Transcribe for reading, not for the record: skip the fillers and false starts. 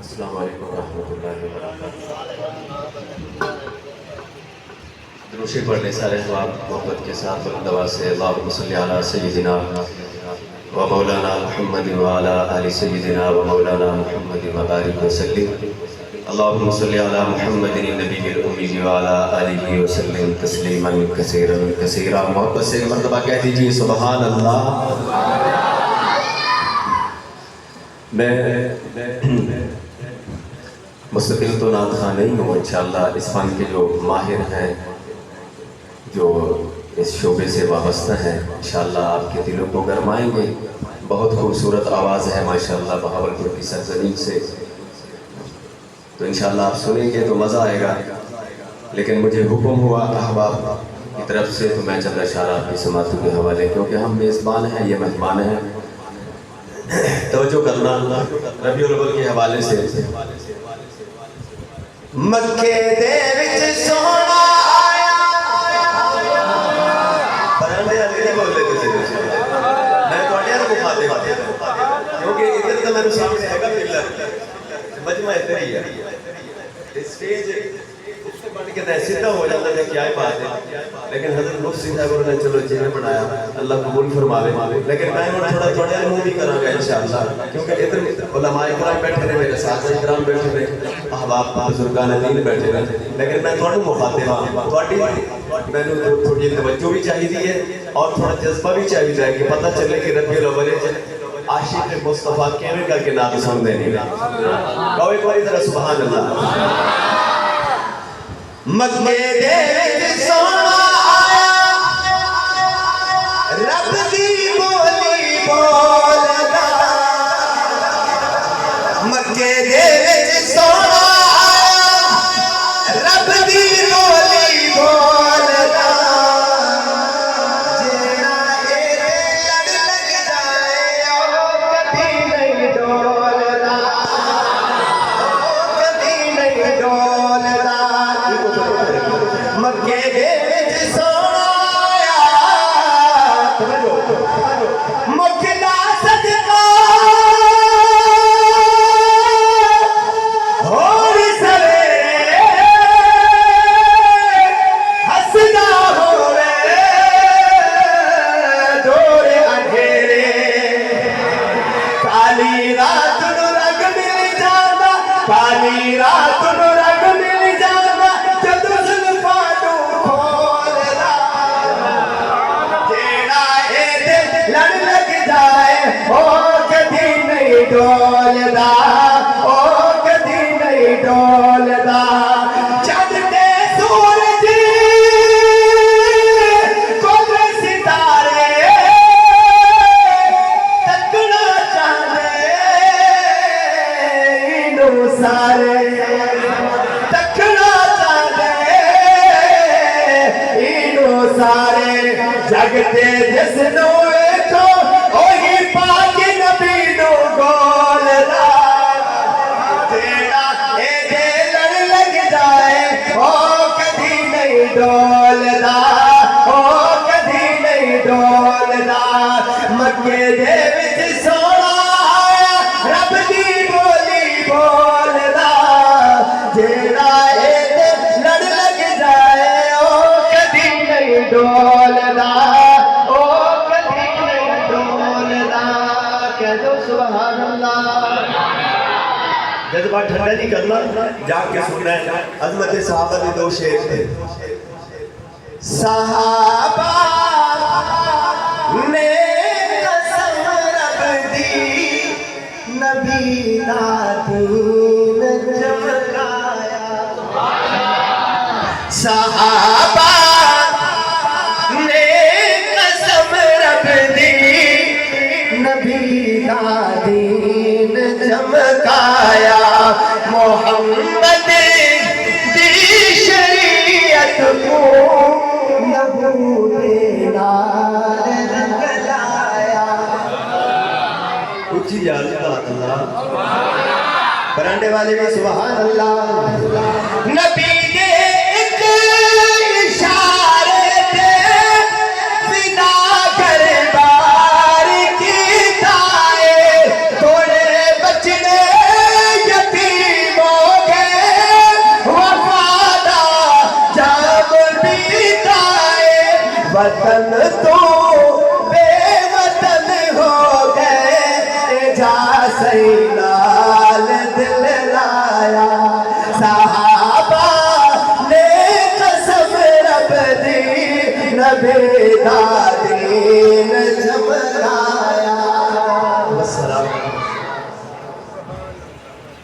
अस्सलामु अलैकुम रहमतुल्लाहि व बरकातुहू। दुरूद पढ़ने सारे अहबाब मोहब्बत के साथ बुलंद आवाज़ से अल्लाहुम्मा सल्ली अला सय्यिदिना व मौलाना मुहम्मद व अला आलि सय्यिदिना व मौलाना मुहम्मद व बारिक व सल्लिम। अल्लाहुम्मा सल्ली अला मुहम्मदिन नबिय्यिल उम्मी व अला आलिहि व सल्लिम तस्लीमन कसीरन कसीरा। मोहब्बत से एक मरतबा कह दीजिए सुभान अल्लाह। मैं मुस्तकिल तो नात ख़ां नहीं हूँ, इंशाअल्लाह इस फ़न के जो माहिर हैं, जो इस शोबे से वाबस्ता हैं, इंशाअल्लाह आपके दिलों को गरमाएंगे। बहुत खूबसूरत आवाज़ है माशाअल्लाह बहावलपुर की सरज़मीन से, तो इंशाअल्लाह आप सुनेंगे तो मज़ा आएगा। लेकिन मुझे हुक्म हुआ अहबाब की तरफ से, तो मैं चंद अशार आपकी समातों के हवाले, क्योंकि हम मेज़बान हैं, ये मेहमान हैं, तवज्जो करना रबीउल अव्वल के हवाले से। मक्के दे विच सोना आया, परांडे वाले नहीं बोल लेते थे, मैं थोड़े यार मुखातिब आते हैं, क्योंकि इधर तो मेरे सामने हैगा पिलर, मजमा इधर ही है, स्टेज उससे बढ़ के सीधा हो जाता है, क्या ही बात है। लेकिन हज़रत मुफ्ती साहब ने चलो जिन्हें बनाया अल्लाह कबूल फरमावे। लेकिन मैं थोड़ा थोड़ा मुंह भी करूँगा इंशाअल्लाह, क्योंकि इधर उलमाए इकराम बैठे रहे, मेरे साथ इकराम बैठे रहे, अहबाब बुजुर्गान दीन बैठे रहे, लेकिन मैं थोड़ा मुखातिब हाँ, थोड़ी मैंने थोड़ी तवज्जो भी चाहिए है और थोड़ा जज्बा भी चाहिए कि पता चले कि रबीउल अव्वल आशिक मुस्तफा केवें करके नाम सुनते नहीं। कहो एक बार जरा सुभान अल्लाह। मक्के दे विच सोना आया, रब दी बोली बोलदा। मक्के दे विच सोना आया, रब दी बोली बोलदा। जेड़ा एदे लड़ लग जाए ओ कभी नहीं डोलदा, कभी नहीं डोलदा। मक्के दे विच सोना आया, मुकदा सदका होर सवेरे हसदा होवे डोरे अंधेरे। काली रात नूं रंग मिल जांदा, काली रात नूं रंग मिल जांदा, जदों जुल्फां नूं खोलदा। जेड़ा एदे लड़ लग जाए ओ कदी नहीं डोलदा, ओ कदी नहीं डोलदा। चढ़दे सूरज कोले सितारे तकना चाहदे इनू सारे, तकना चाहदे इनू सारे। जगते जिसनू वेखो ओही पाक नबी नू गोलदा। जेड़ा एदे लड़ लग जाए ओ कदी नहीं डोलदा, ओ कदी नहीं डोलदा। मक्के दे विच सोना आया, रब दी बोली बोलदा। जेड़ा एदे लड़ लग जाए ओ कदी नहीं डोलदा, ओ कदी नहीं डोलदा। कह दो सुभान अल्लाह। जज्बा ठंडा नहीं करना, जाके सुनना है। अज़मत सहाबा के दो शेर थे। सहाबा ने कसम रब दी, नबी दा दीन चमकाया। सहाबा ने कसम रब दी, नबी दा दीन चमकाया। मोहम्मद दी शरीयत को नबूदे नाल रंग लाया। उच्ची याद अल्लाह, बरांडे वाले भी सुभान अल्लाह। नबी दे एक इशारे ते फिदा कर बार की ताए, थोड़े बचने यतीम वतन तो बेवतन हो गए जा सही लाल दिल लाया सहाबा ने कसम रब दी नबी दा दीन